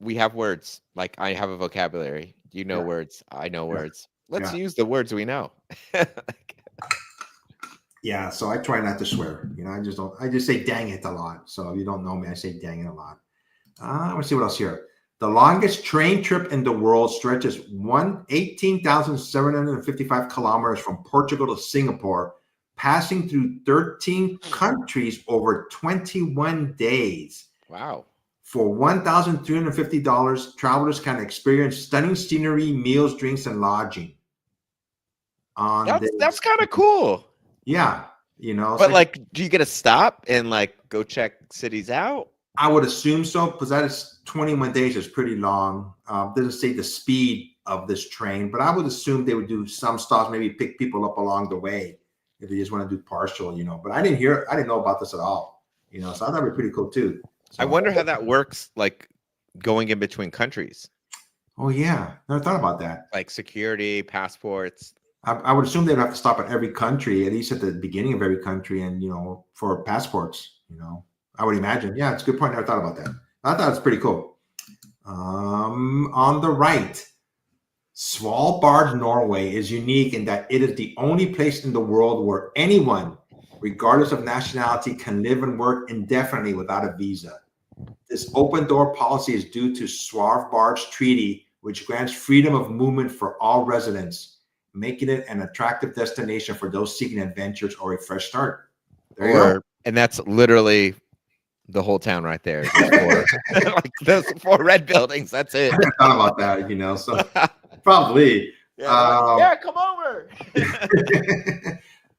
we have words. Like I have a vocabulary. You know words. I know words. Let's use the words we know. Yeah, so I try not to swear. You know, I just say dang it a lot. So if you don't know me, I say dang it a lot. Let's see what else here. The longest train trip in the world stretches 18,755 kilometers from Portugal to Singapore, passing through 13 countries over 21 days. Wow. For $1,350, travelers can experience stunning scenery, meals, drinks, and lodging. That's kind of cool. Yeah. You know, but like, do you get to stop and like go check cities out? I would assume so, because that is 21 days is pretty long. Doesn't say the speed of this train, but I would assume they would do some stops, maybe pick people up along the way if they just want to do partial, you know. But I didn't know about this at all, you know. So I thought it'd be pretty cool too. So, I wonder how that works, like going in between countries. Oh yeah, never thought about that. Like security, passports. I would assume they'd have to stop at every country, at least at the beginning of every country, and for passports. I would imagine. Yeah, it's a good point. I never thought about that. I thought it's pretty cool. On the right, Svalbard, Norway is unique in that it is the only place in the world where anyone, regardless of nationality, can live and work indefinitely without a visa. This open door policy is due to Svalbard's treaty, which grants freedom of movement for all residents, making it an attractive destination for those seeking adventures or a fresh start. There you go. And that's literally the whole town right there. Like those 4 red buildings. That's it. I didn't thought about that, so probably. Yeah, come over.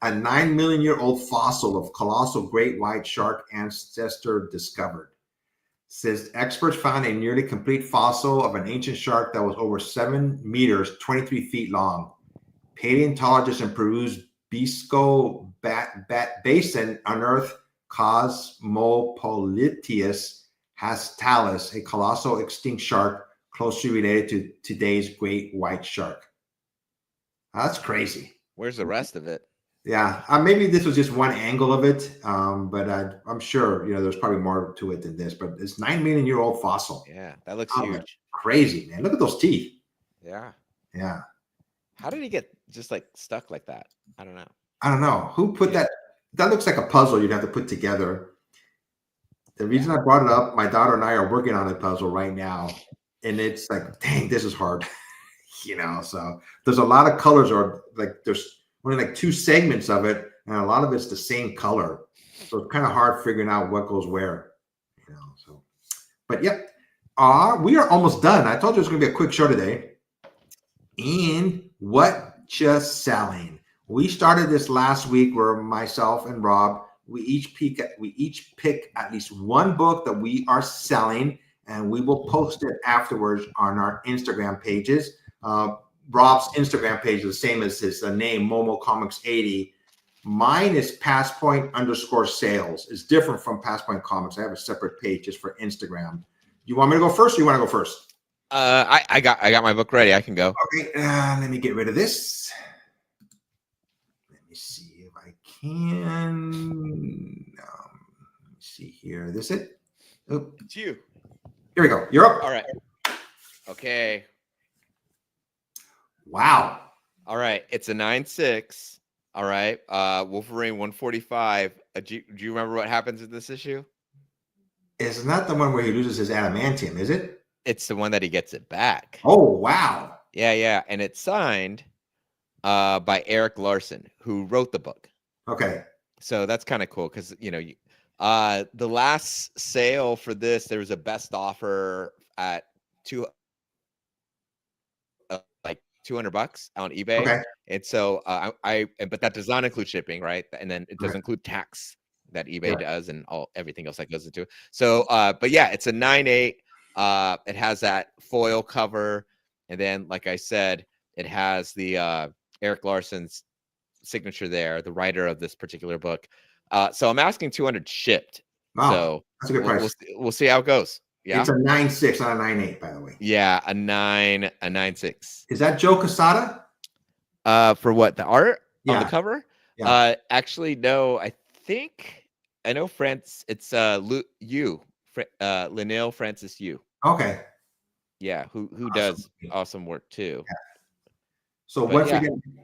A 9 million year old fossil of colossal great white shark ancestor discovered. Says experts found a nearly complete fossil of an ancient shark that was over 7 meters, 23 feet long. Paleontologists in Peru's Bisco Basin unearthed Cosmopoliteus hastalis, a colossal extinct shark closely related to today's great white shark. That's crazy. Where's the rest of it? Yeah, maybe this was just one angle of it, but I'm sure there's probably more to it than this. But it's 9 million year old fossil. Yeah, that looks huge. Crazy, man! Look at those teeth. Yeah. How did he get just like stuck like that? I don't know. Who put that? That looks like a puzzle you'd have to put together. The reason I brought it up, my daughter and I are working on a puzzle right now, and it's like, dang, this is hard. So there's a lot of colors, or like there's only like 2 segments of it, and a lot of it's the same color. So it's kind of hard figuring out what goes where. But yep. We are almost done. I told you it was going to be a quick show today. And what just selling? We started this last week where myself and Rob, we each pick at least one book that we are selling, and we will post it afterwards on our Instagram pages. Rob's Instagram page is the same as his name, Momo Comics 80. Mine is passpoint_sales. It's different from Passpoint Comics. I have a separate page just for Instagram. You want me to go first, or you want to go first? I got my book ready. I can go. Okay, let me get rid of this. Let me see if I can. Let me see here. This it? Oh, it's you. Here we go. You're up. All right. Okay. Wow. All right. It's a 9.6. All right. Wolverine 145. Do you remember what happens in this issue? It's not the one where he loses his adamantium, is it? It's the one that he gets it back. Oh, wow. Yeah. And it's signed by Eric Larson, who wrote the book. Okay. So that's kind of cool because, the last sale for this, there was a best offer at $200 on eBay. Okay. And so but that does not include shipping, right? And then it does include tax that eBay does and everything else that goes into it. So, but yeah, it's a 9.8. It has that foil cover, and then, like I said, it has the Eric Larson's signature there, the writer of this particular book. So I'm asking 200 shipped. Wow, so that's a good price. We'll see how it goes. Yeah, it's a 9.6, not a 9.8, by the way. Yeah, a 9.6. Is that Joe Quesada? For what, the art on the cover? Yeah. Actually, no. I know France. It's Linnell Francis Yu. Okay. Yeah, who does awesome work too. Yeah. So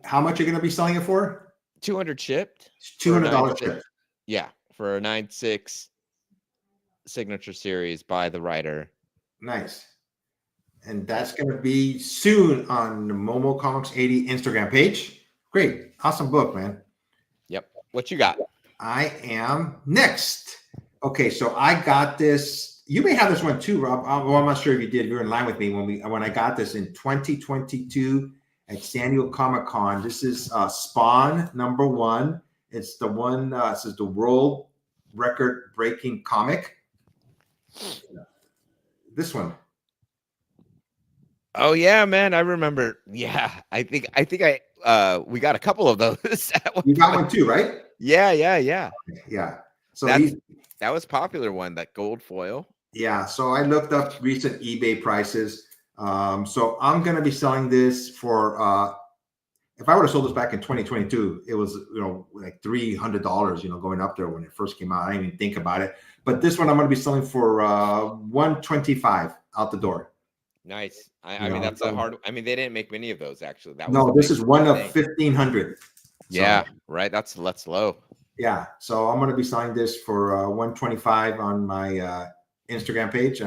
how much are you gonna be selling it for? 200 shipped. $200 shipped. Yeah, for a 9.6 signature series by the writer. Nice. And that's gonna be soon on the Momo Comics 80 Instagram page. Great, awesome book, man. Yep. What you got? I am next. Okay, so I got this. You may have this one too, Rob. I'm not sure if you did. You're in line with me when I got this in 2022 at San Diego Comic-Con. This is Spawn #1. It's the one it says the world record breaking comic. This one. Oh yeah, man, I remember. Yeah, I think we got a couple of those. You got one too, right? Yeah. Yeah. So that was popular one, that gold foil. Yeah. So I looked up recent eBay prices. So I'm gonna be selling this for if I would have sold this back in 2022, it was, like $300, going up there when it first came out. I didn't even think about it. But this one I'm going to be selling for $125 out the door. Nice. I mean, that's a hard. I mean, they didn't make many of those actually. This is one of 1,500. Yeah, right. That's low. Yeah, so I'm going to be selling this for $125 on my Instagram page,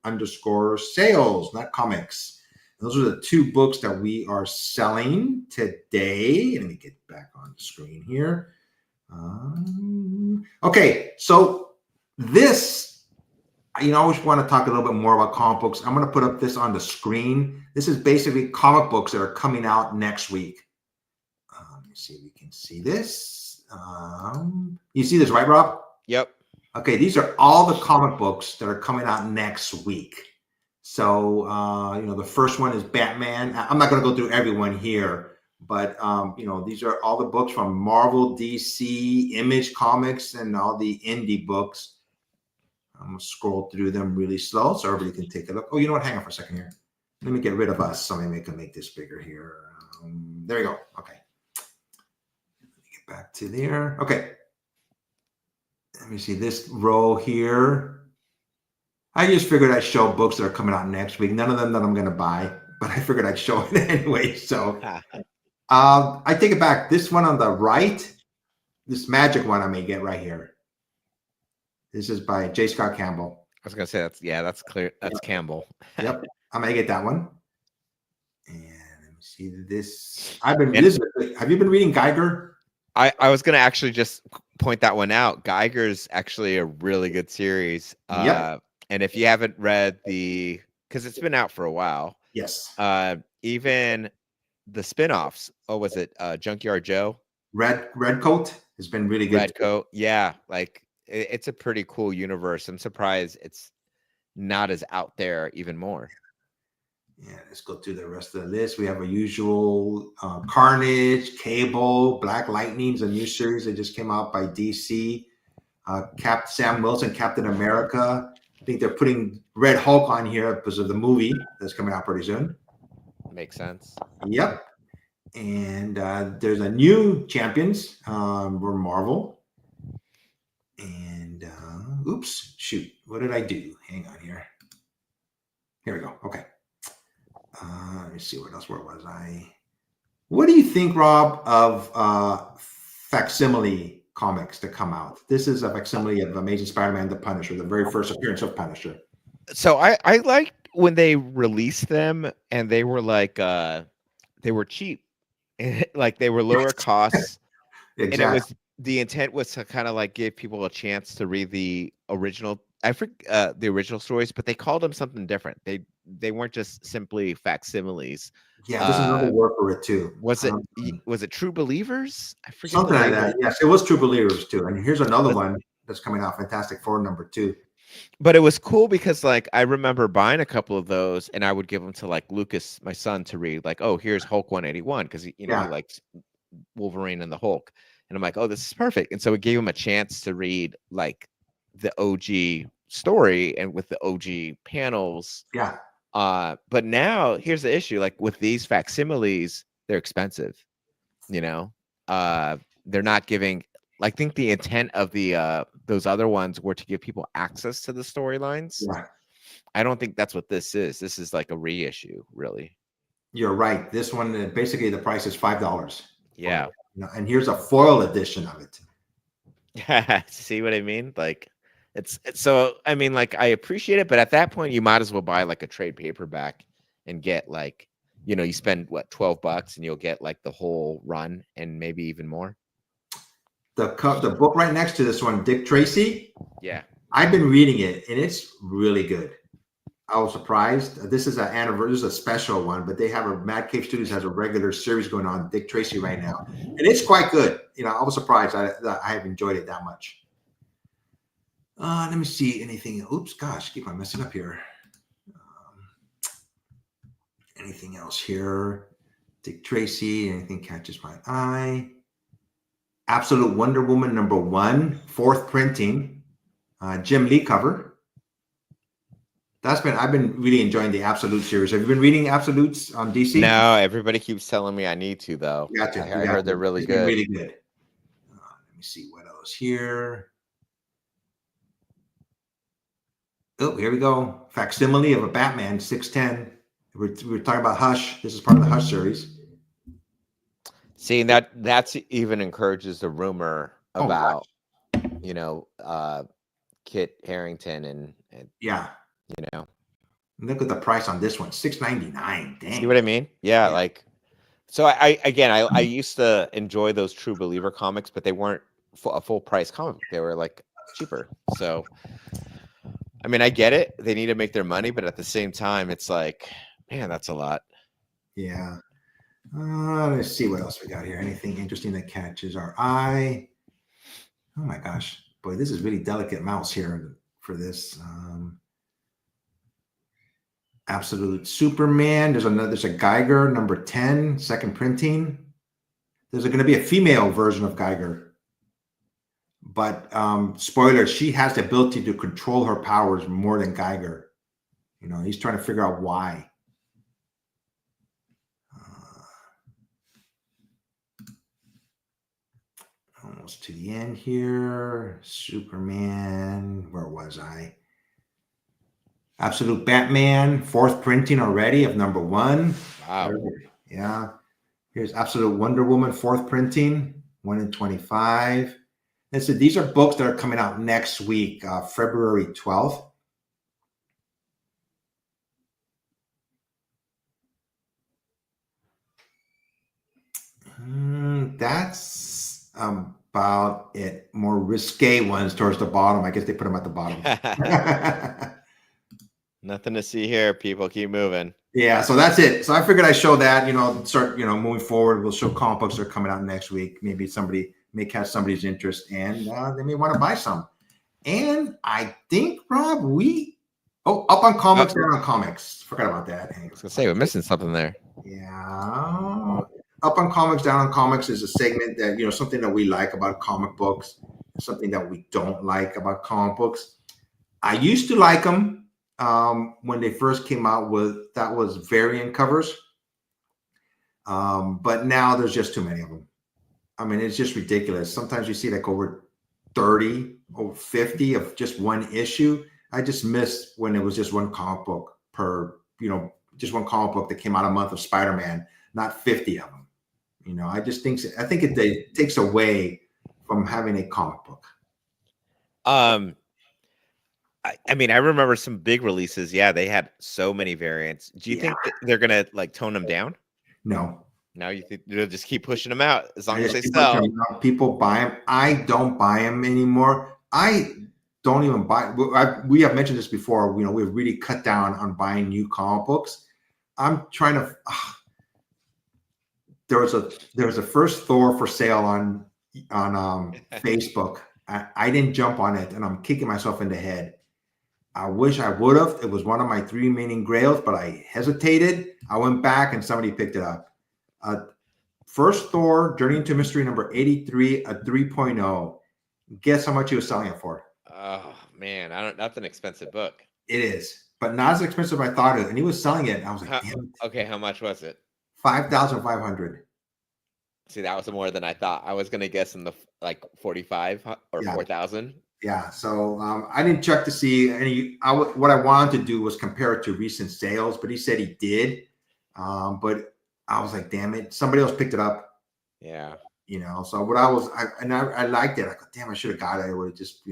_sales, not comics. Those are the two books that we are selling today. Let me get back on the screen here. Okay, so this, I always want to talk a little bit more about comic books. I'm going to put up this on the screen. This is basically comic books that are coming out next week. Let me see if we can see this. You see this, right, Rob? Yep. Okay, these are all the comic books that are coming out next week. So, the first one is Batman. I'm not going to go through everyone here, but, these are all the books from Marvel, DC, Image Comics, and all the indie books. I'm going to scroll through them really slow so everybody can take a look. Oh, you know what? Hang on for a second here. Let me get rid of us. Somebody can make this bigger here. There we go. Okay. Let me get back to there. Okay. Let me see this row here. I just figured I'd show books that are coming out next week. None of them that I'm going to buy, but I figured I'd show it anyway. So I take it back. This one on the right, this magic one I may get right here. This is by J. Scott Campbell. I was going to say that's clear. That's Campbell. Yep. I may get that one. And let me see this. Have you been reading Geiger? I was going to actually just point that one out. Geiger's actually a really good series. Yep. And if you haven't read because it's been out for a while. Yes. Even the spinoffs. Oh, was it Junkyard Joe? Redcoat has been really good. Redcoat. Yeah. Like it's a pretty cool universe. I'm surprised it's not as out there even more. Yeah, let's go through the rest of the list. We have a usual Carnage, Cable, Black Lightning's a new series that just came out by DC. Sam Wilson, Captain America. I think they're putting Red Hulk on here because of the movie that's coming out pretty soon. Makes sense. Yep. And there's a new Champions for Marvel. And oops, shoot. What did I do? Hang on here. Here we go. Okay. Let me see what else. Where was I? What do you think, Rob, of facsimile comics to come out? This is a facsimile of Amazing Spider-Man: The Punisher, the very first appearance of Punisher. So I liked when they released them, and they were like they were cheap, like they were lower costs. Exactly. And the intent was to kind of like give people a chance to read the original. I forget the original stories, but they called them something different. They weren't just simply facsimiles. Yeah, there's another word for it too. Was it True Believers? I forget. Something like that. Yes, it was True Believers too. And here's another one that's coming out, Fantastic Four #2. But it was cool because like I remember buying a couple of those, and I would give them to like Lucas, my son, to read. Like, oh, here's Hulk 181 because he likes Wolverine and the Hulk, and I'm like, oh, this is perfect. And so it gave him a chance to read like the OG story and with the OG panels. Yeah. But now here's the issue. Like with these facsimiles, they're expensive. They're not giving. I think the intent of the those other ones were to give people access to the storylines. Right. I don't think that's what this is. This is like a reissue, really. You're right. This one, basically, the price is $5. Yeah. And here's a foil edition of it. See what I mean? Like, it's so. I mean, like, I appreciate it, but at that point, you might as well buy like a trade paperback and get like, you spend what $12 and you'll get like the whole run and maybe even more. The book right next to this one, Dick Tracy. Yeah, I've been reading it, and it's really good. I was surprised. This is an anniversary, this is a special one, but they have Mad Cave Studios has a regular series going on, Dick Tracy, right now, and it's quite good. I was surprised that I have enjoyed it that much. Let me see anything. Oops, gosh, keep on messing up here. Anything else here? Dick Tracy. Anything catches my eye? Absolute Wonder Woman #1, 4th printing, Jim Lee cover. I've been really enjoying the Absolute series. Have you been reading Absolutes on DC? No, everybody keeps telling me I need to, though. You got to. I heard they're really It's been good. really good. Let me see what else here. Oh, here we go. Facsimile of a Batman 610. We're talking about Hush. This is part of the Hush series. Seeing that's even encourages the rumor about, Kit Harington and yeah, look at the price on this one, $6.99. Dang. See what I mean? Yeah, like, so I used to enjoy those True Believer comics, but they weren't a full price comic book. They were like cheaper. So, I mean, I get it. They need to make their money, but at the same time, it's like, man, that's a lot. Yeah. Let's see what else we got here. Anything interesting that catches our eye? Oh my gosh, boy, this is really delicate mouse here for this. Absolute Superman. There's a Geiger number 10, second printing. There's going to be a female version of Geiger, but spoiler, she has the ability to control her powers more than Geiger. He's trying to figure out why. Almost to the end here. Superman. Where was I? Absolute Batman. Fourth printing already of number 1. Wow. Yeah. Here's Absolute Wonder Woman. Fourth printing. 1 in 25. And so these are books that are coming out next week, February 12th. That's about it. More risque ones towards the bottom. I guess they put them at the bottom. Nothing to see here. People keep moving. Yeah, so that's it. So I figured I'd show that, start, moving forward. We'll show comic books that are coming out next week. Maybe somebody may catch somebody's interest and they may want to buy some. And I think, Rob, up on comics, down on comics. Forgot about that. I was going to say, we're missing something there. Yeah. Up on comics, down on comics is a segment that, something that we like about comic books, something that we don't like about comic books. I used to like them when they first came out that was variant covers. But now there's just too many of them. I mean, it's just ridiculous. Sometimes you see like over 30 or 50 of just one issue. I just missed when it was just one comic book just one comic book that came out a month of Spider-Man, not 50 of them. I think it takes away from having a comic book. I mean, I remember some big releases. Yeah, they had so many variants. Do you think that they're gonna like tone them down? No. Now you think they'll just keep pushing them out as long as they sell? People buy them. I don't buy them anymore. I don't even buy. We have mentioned this before. We've really cut down on buying new comic books. I'm trying to. There was a first Thor for sale on Facebook. I didn't jump on it, and I'm kicking myself in the head. I wish I would have. It was one of my 3 remaining grails, but I hesitated. I went back, and somebody picked it up. First Thor, Journey into Mystery number 83, a 3.0. Guess how much he was selling it for? Oh man, that's an expensive book. It is, but not as expensive as I thought it. And he was selling it. And I was like, damn it. Okay, how much was it? $5,500. See, that was more than I thought. I was gonna guess in the 45 or 4,000. Yeah. So I didn't check to see any. What I wanted to do was compare it to recent sales, but he said he did. But I was like, damn it, somebody else picked it up. Yeah. So what I liked it. I go, damn, I should have got it. I would have just,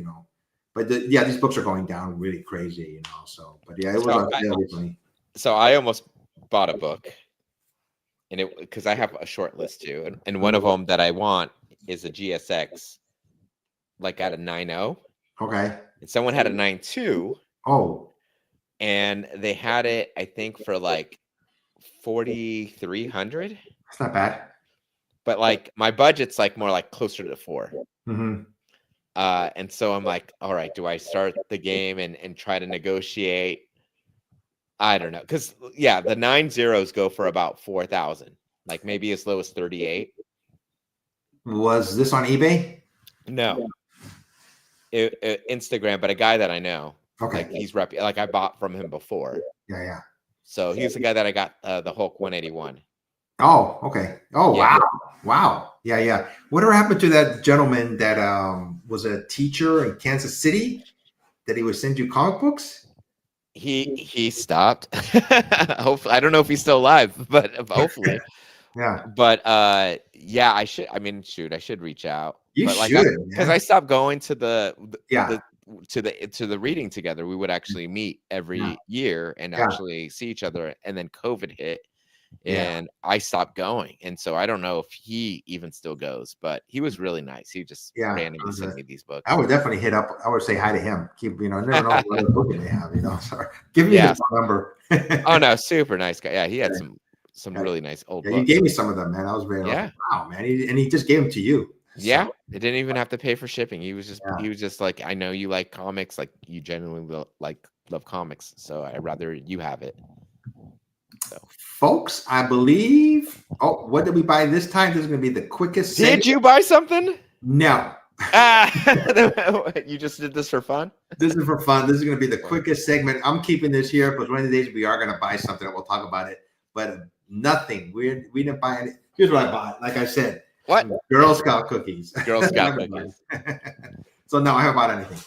But these books are going down really crazy, So, but yeah, it was recently. So I almost bought a book. And because I have a short list too, and one of them that I want is a GSX, like at a 9.0. Okay. And someone had a 9.2. Oh. And they had it, I think, for like 4,300. That's not bad. But like my budget's like more like closer to 4. Mm-hmm. And so I'm like, all right, do I start the game and try to negotiate? I don't know, because the 9.0s go for about 4,000, like maybe as low as 38. Was this on eBay? No, Instagram, but a guy that I know. Okay. Like he's like I bought from him before. Yeah. So he's the guy that I got the Hulk 181. Oh, okay. Oh, Yeah. wow. Yeah. Whatever happened to that gentleman that was a teacher in Kansas City that he would send you comic books? He stopped. Hopefully, I don't know if he's still alive, but hopefully. Yeah. But yeah, I should. I mean, shoot, I should reach out. You but should, because I stopped going to the to the reading together. We would actually meet every year and actually see each other. And then COVID hit, and I stopped going. And so I don't know if he even still goes, but he was really nice. He just randomly sent me these books. I would definitely hit up. I would say hi to him. Keep, never know what other book they have. So give me his number. Oh no, super nice guy. Yeah, he had some really nice old books. You gave me some of them, man. I was very like, wow, man. And he just gave them to you. Yeah, it didn't even have to pay for shipping. He was just like, I know you like comics, like you genuinely love comics, so I'd rather you have it. So, folks, I believe. Oh, what did we buy this time? This is going to be the quickest. Did you buy something? No. You just did this for fun? This is for fun. This is going to be the quickest segment. I'm keeping this here because one of the days we are going to buy something and we'll talk about it. But nothing. We didn't buy any. Here's what I bought. Like I said. What? Girl Scout cookies. Girl Scout cookies. So no, I haven't bought anything.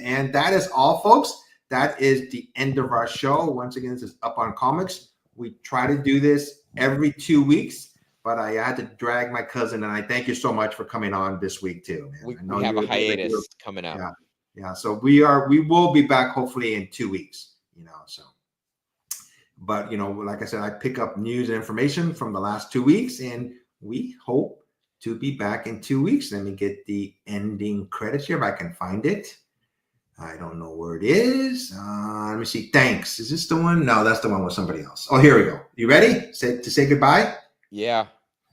And that is all, folks. That is the end of our show. Once again, this is Up on Comics. We try to do this every 2 weeks, but I had to drag my cousin, and I thank you so much for coming on this week too. Man. We have a hiatus coming up. Yeah. So we will be back hopefully in 2 weeks. So. But like I said, I pick up news and information from the last 2 weeks, and we hope to be back in 2 weeks. Let me get the ending credits here if I can find it. I don't know where it is. Let me see. Thanks. Is this the one? No, that's the one with somebody else. Oh, here we go. You ready? To say goodbye? Yeah.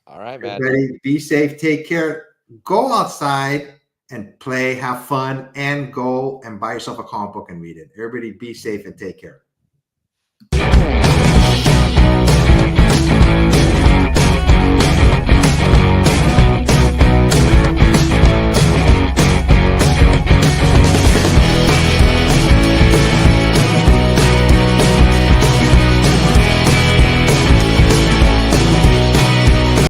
All right, man. Ready? Be safe. Take care. Go outside and play, have fun, and go and buy yourself a comic book and read it. Everybody be safe and take care.